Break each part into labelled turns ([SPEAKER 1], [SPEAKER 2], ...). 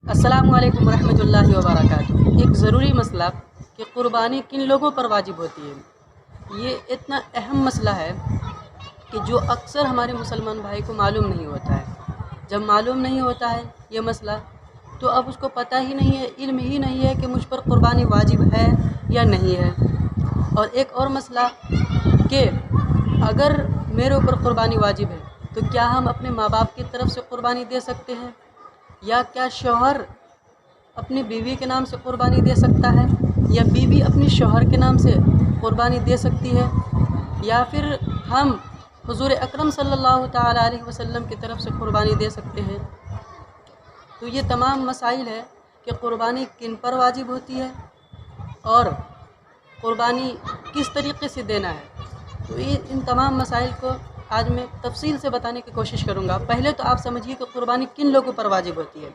[SPEAKER 1] अस्सलामु अलैकुम रहमतुल्लाहि व बरकातुहू। एक ज़रूरी मसला कि क़ुरबानी किन लोगों पर वाजिब होती है, ये इतना अहम मसला है कि जो अक्सर हमारे मुसलमान भाई को मालूम नहीं होता है। जब मालूम नहीं होता है ये मसला, तो अब उसको पता ही नहीं है, इल्म ही नहीं है कि मुझ पर क़ुरबानी वाजिब है या नहीं है। और एक और मसला कि अगर मेरे ऊपर क़ुरबानी वाजिब है तो क्या हम अपने माँ बाप की तरफ से क़ुरबानी दे सकते हैं, या क्या शौहर अपनी बीवी के नाम से क़ुरबानी दे सकता है, या बीवी अपनी शौहर के नाम से क़ुरबानी दे सकती है, या फिर हम हुज़ूर अकरम सल्लल्लाहु ताला अलैहि वसल्लम की तरफ से क़ुरबानी दे सकते हैं। तो ये तमाम मसाइल है कि क़ुरबानी किन पर वाजिब होती है और क़ुरबानी किस तरीक़े से देना है। तो ये इन तमाम मसाइल को आज मैं तफसील से बताने की कोशिश करूँगा। पहले तो आप समझिए कि क़ुरबानी किन लोगों पर वाजिब होती है।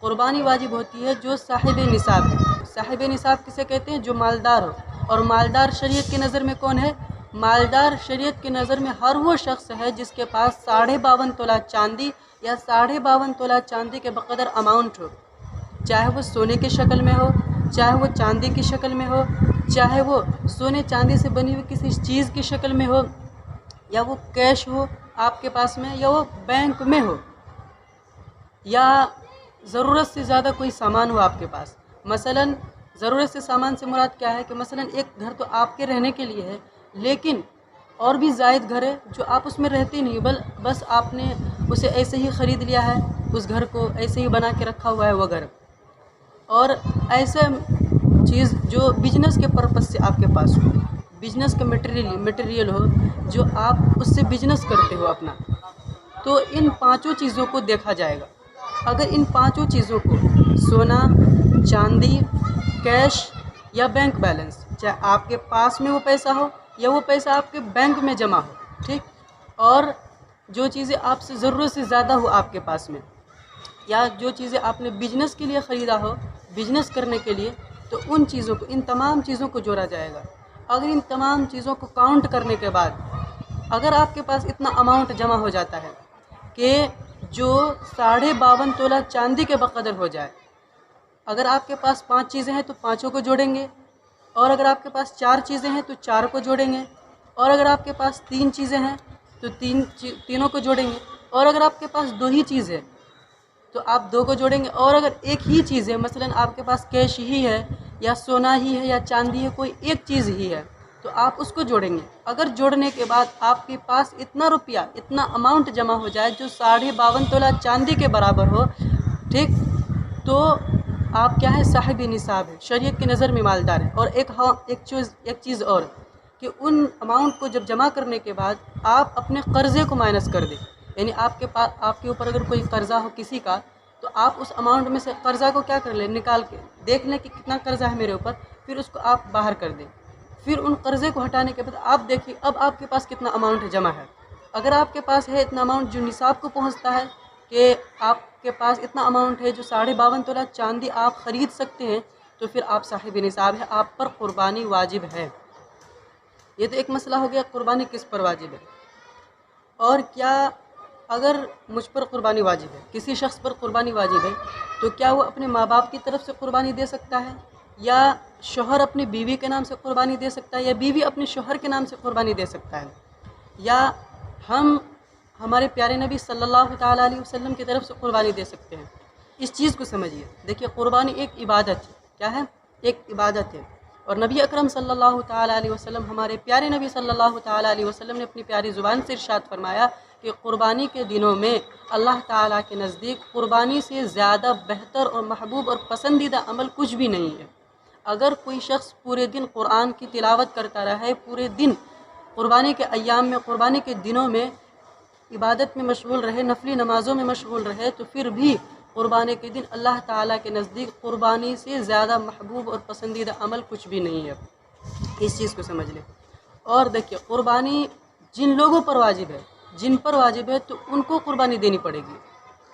[SPEAKER 1] क़ुरबानी वाजिब होती है जो साहिब निसाब है। साहिब निसाब किसे कहते हैं? जो मालदार हो। और मालदार शरीयत की नज़र में कौन है? मालदार शरीयत की नज़र में हर वो शख्स है जिसके पास 52.5 तोला चांदी या 52.5 तोला चांदी के बक़दर अमाउंट हो, चाहे वो सोने की शक्ल में हो, चाहे वो चांदी की शक्ल में हो, चाहे वो सोने चांदी से बनी हुई किसी चीज़ की शक्ल में हो, या वो कैश हो आपके पास में, या वो बैंक में हो, या ज़रूरत से ज़्यादा कोई सामान हो आपके पास। मसलन ज़रूरत से सामान से मुराद क्या है कि मसलन एक घर तो आपके रहने के लिए है, लेकिन और भी ज़ायद घर है जो आप उसमें रहते नहीं, बस आपने उसे ऐसे ही ख़रीद लिया है, उस घर को ऐसे ही बना के रखा हुआ है वो घर। और ऐसे चीज़ जो बिजनेस के पर्पज़ से आपके पास हो, बिजनेस का मटेरियल हो, जो आप उससे बिजनेस करते हो अपना, तो इन पांचों चीज़ों को देखा जाएगा। अगर इन पांचों चीज़ों को, सोना, चांदी, कैश या बैंक बैलेंस, चाहे आपके पास में वो पैसा हो या वो पैसा आपके बैंक में जमा हो, ठीक, और जो चीज़ें आपसे ज़रूरत से ज़्यादा हो आपके पास में, या जो चीज़ें आपने बिजनेस के लिए ख़रीदा हो, बिजनेस करने के लिए, तो उन चीज़ों को, इन तमाम चीज़ों को जोड़ा जाएगा। अगर इन तमाम चीज़ों को काउंट करने के बाद अगर आपके पास इतना अमाउंट जमा हो जाता है कि जो 52.5 तोला चांदी के बक़दर हो जाए, अगर आपके पास 5 चीज़ें हैं तो पाँचों को जोड़ेंगे, और अगर आपके पास 4 चीज़ें हैं तो 4 को जोड़ेंगे, और अगर आपके पास 3 चीज़ें हैं तो तीनों को जोड़ेंगे, और अगर आपके पास 2 ही चीज़ है तो आप 2 को जोड़ेंगे, और अगर एक ही चीज़ है, मसलन आपके पास कैश ही है या सोना ही है या चांदी है, कोई एक चीज़ ही है, तो आप उसको जोड़ेंगे। अगर जोड़ने के बाद आपके पास इतना रुपया, इतना अमाउंट जमा हो जाए जो 52.5 तोला चांदी के बराबर हो, ठीक, तो आप क्या है? साहिब निसाब है, शरीयत की नज़र में मालदार है। और एक चीज़ और कि उन अमाउंट को जब जमा करने के बाद आप अपने कर्ज़े को माइनस कर दें, यानी आपके ऊपर अगर कोई कर्ज़ा हो किसी का, तो आप उस अमाउंट में से कर्ज़ा को क्या कर लें? निकाल के देख लें कि कितना कर्ज़ा है मेरे ऊपर, फिर उसको आप बाहर कर दें। फिर उन कर्ज़े को हटाने के बाद आप देखिए अब आपके पास कितना अमाउंट जमा है। अगर आपके पास है इतना अमाउंट जो निसाब को पहुंचता है, कि आपके पास इतना अमाउंट है जो 52.5 तोला चांदी आप ख़रीद सकते हैं, तो फिर आप साहिब निसाब है, आप पर क़ुरबानी वाजिब है। ये तो एक मसला हो गया क़ुरबानी किस पर वाजिब है। और क्या अगर मुझ पर क़ुरबानी वाजिब है, किसी शख्स पर क़ुरबानी वाजिब है, तो क्या वो अपने माँ बाप की तरफ से क़ुरबानी दे सकता है, या शौहर अपनी बीवी के नाम से क़ुरबानी दे सकता है, या बीवी अपने शौहर के नाम से क़ुरबानी दे सकता है, या हम हमारे प्यारे नबी सल्लल्लाहु ताला अलैहि वसल्लम की तरफ से क़ुरबानी दे सकते हैं? इस चीज़ को समझिए। देखिए, क़ुरबानी एक इबादत है। क्या है? एक इबादत है। और नबी अकरम सल्लल्लाहु ताला अलैहि वसल्लम, हमारे प्यारे नबी सल्लल्लाहु ताला अलैहि वसल्लम ने अपनी प्यारी ज़ुबान से इरशाद फरमाया कि क़ुरबानी के दिनों में अल्लाह ताला के नज़दीक क़ुरबानी से ज़्यादा बेहतर और महबूब और पसंदीदा अमल कुछ भी नहीं है। अगर कोई शख्स पूरे दिन क़ुरआन की तिलावत करता रहे, पूरे दिन क़ुरबानी के अय्याम में, क़ुरबानी के दिनों में इबादत में मशगूल रहे, नफली नमाज़ों में मशगूल रहे, तो फिर भी क़ुरबानी के दिन अल्लाह ताला के नज़दीक क़ुरबानी से ज़्यादा महबूब और पसंदीदा अमल कुछ भी नहीं है। इस चीज़ को समझ लें। और देखिए, क़ुरबानी जिन लोगों पर वाजिब है, जिन पर वाजिब है, तो उनको क़ुरबानी देनी पड़ेगी।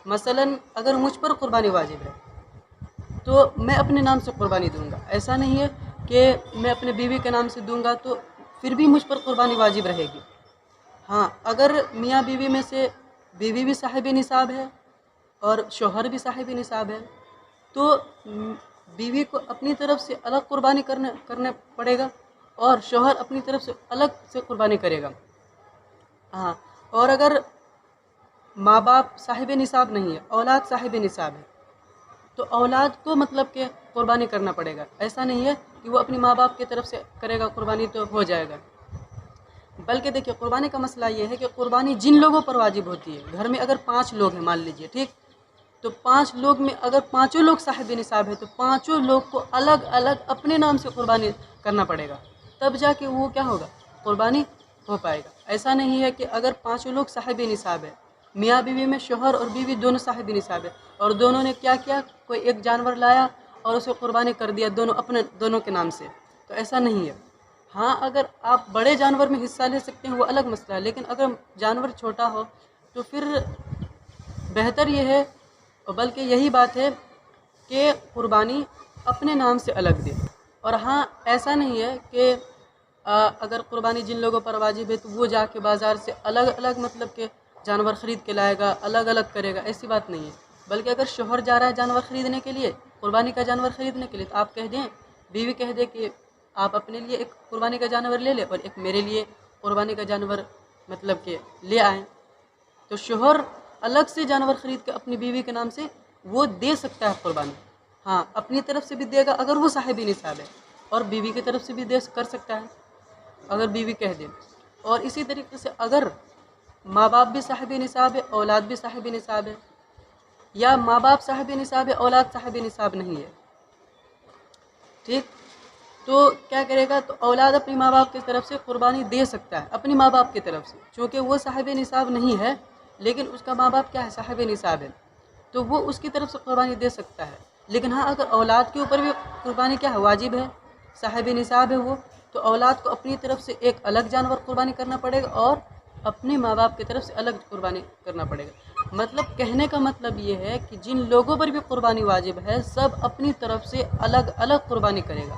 [SPEAKER 1] मसलन अगर मुझ पर क़ुरबानी वाजिब है तो मैं अपने नाम से क़ुरबानी दूंगा। ऐसा नहीं है कि मैं अपने बीवी के नाम से दूंगा तो फिर भी मुझ पर क़ुरबानी वाजिब रहेगी। हाँ, अगर मियाँ बीवी में से बीवी भी साहिब निसाब है और शौहर भी साहिब निसाब है, تو بیوی کو اپنی طرف سے الگ قربانی کرنے پڑے گا اور شوہر اپنی طرف سے الگ سے قربانی کرے گا. ہاں، اور اگر ماں باپ صاحب نصاب نہیں ہے، اولاد صاحب نصاب ہے، تو اولاد کو مطلب کہ قربانی کرنا پڑے گا. ایسا نہیں ہے کہ وہ اپنی ماں باپ کی طرف سے کرے گا قربانی تو ہو جائے گا. بلکہ دیکھیے قربانی کا مسئلہ یہ ہے کہ قربانی جن لوگوں پر واجب ہوتی ہے، گھر میں اگر 5 لوگ ہیں مان لیجئے، ٹھیک، تو 5 لوگ میں اگر 5 لوگ صاحب نصاب ہے تو 5 لوگ کو الگ الگ اپنے نام سے قربانی کرنا پڑے گا، تب جا کے وہ کیا ہوگا، قربانی ہو پائے گا. ایسا نہیں ہے کہ اگر 5 لوگ صاحب نصاب ہے، میاں بیوی میں شوہر اور بیوی دونوں صاحب نصاب ہے، اور دونوں نے کیا کیا، کوئی ایک جانور لایا اور اسے قربانی کر دیا دونوں کے نام سے، تو ایسا نہیں ہے. ہاں، اگر آپ بڑے جانور میں حصہ لے سکتے ہیں وہ الگ مسئلہ ہے، لیکن اگر جانور چھوٹا ہو تو پھر بہتر یہ ہے، بلکہ یہی بات ہے کہ قربانی اپنے نام سے الگ دے. اور ہاں، ایسا نہیں ہے کہ اگر قربانی جن لوگوں پر واجب ہے تو وہ جا کے بازار سے الگ الگ مطلب کہ جانور خرید کے لائے گا، الگ الگ کرے گا، ایسی بات نہیں ہے. بلکہ اگر شوہر جا رہا ہے جانور خریدنے کے لیے، قربانی کا جانور خریدنے کے لیے، تو آپ کہہ دیں، بیوی کہہ دے کہ آپ اپنے لیے ایک قربانی کا جانور لے لیں اور ایک میرے لیے قربانی کا جانور مطلب کہ لے آئیں. تو شوہر الگ سے جانور خرید کے اپنی بیوی کے نام سے وہ دے سکتا ہے قربانی. ہاں، اپنی طرف سے بھی دے گا اگر وہ صاحب نصاب ہے، اور بیوی کی طرف سے بھی کر سکتا ہے اگر بیوی کہہ دے. اور اسی طریقے سے اگر ماں باپ بھی صاحب نصاب ہے، اولاد بھی صاحب نصاب ہے، یا ماں باپ صاحب نصاب ہے، اولاد صاحب نصاب نہیں ہے، ٹھیک، تو کیا کرے گا، تو اولاد اپنی ماں باپ کی طرف سے قربانی دے سکتا ہے، اپنی ماں باپ کی طرف سے، چونکہ وہ صاحب نصاب نہیں ہے لیکن اس کا ماں باپ کیا ہے، صاحب نصاب ہے، تو وہ اس کی طرف سے قربانی دے سکتا ہے. لیکن ہاں، اگر اولاد کے اوپر بھی قربانی کیا ہے، واجب ہے، صاحب نصاب ہے وہ، تو اولاد کو اپنی طرف سے ایک الگ جانور قربانی کرنا پڑے گا اور اپنے ماں باپ کی طرف سے الگ قربانی کرنا پڑے گا. مطلب کہنے کا مطلب یہ ہے کہ جن لوگوں پر بھی قربانی واجب ہے سب اپنی طرف سے الگ الگ قربانی کرے گا.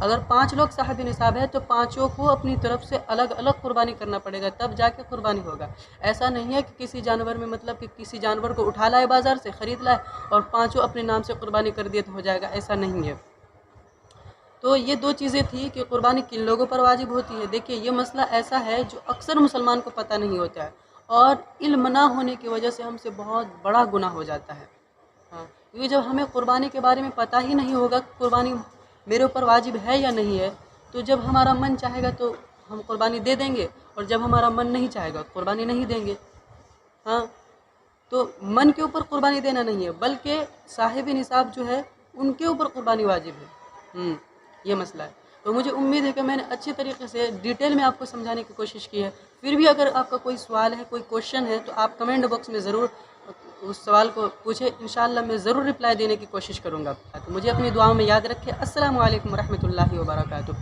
[SPEAKER 1] اگر 5 لوگ صاحب نصاب ہے تو 5 کو اپنی طرف سے الگ الگ قربانی کرنا پڑے گا، تب جا کے قربانی ہوگا. ایسا نہیں ہے کہ کسی جانور میں مطلب کہ کسی جانور کو اٹھا لائے بازار سے، خرید لائے اور 5 اپنے نام سے قربانی کر دیے تو ہو جائے گا، ایسا نہیں ہے. تو یہ 2 چیزیں تھی کہ قربانی کن لوگوں پر واجب ہوتی ہے. دیکھیے یہ مسئلہ ایسا ہے جو اکثر مسلمان کو پتہ نہیں ہوتا ہے، اور علم نہ ہونے کی وجہ سے ہم سے بہت بڑا گناہ ہو جاتا ہے. ہاں، کیونکہ جب ہمیں قربانی کے بارے میں پتہ ہی نہیں ہوگا کہ قربانی میرے اوپر واجب ہے یا نہیں ہے، تو جب ہمارا من چاہے گا تو ہم قربانی دے دیں گے، اور جب ہمارا من نہیں چاہے گا تو قربانی نہیں دیں گے. ہاں، تو من کے اوپر قربانی دینا نہیں ہے، بلکہ صاحب نصاب جو ہے ان کے اوپر قربانی واجب ہے. یہ مسئلہ ہے. تو مجھے امید ہے کہ میں نے اچھی طریقے سے ڈیٹیل میں آپ کو سمجھانے کی کوشش کی ہے. پھر بھی اگر آپ کا کوئی سوال ہے، کوئی کوشچن ہے، تو آپ کمنٹ باکس میں ضرور اس سوال کو پوچھیں، انشاءاللہ میں ضرور رپلائی دینے کی کوشش کروں گا. تو مجھے اپنی دعاؤں میں یاد رکھیں. السلام علیکم ورحمۃ اللہ وبرکاتہ.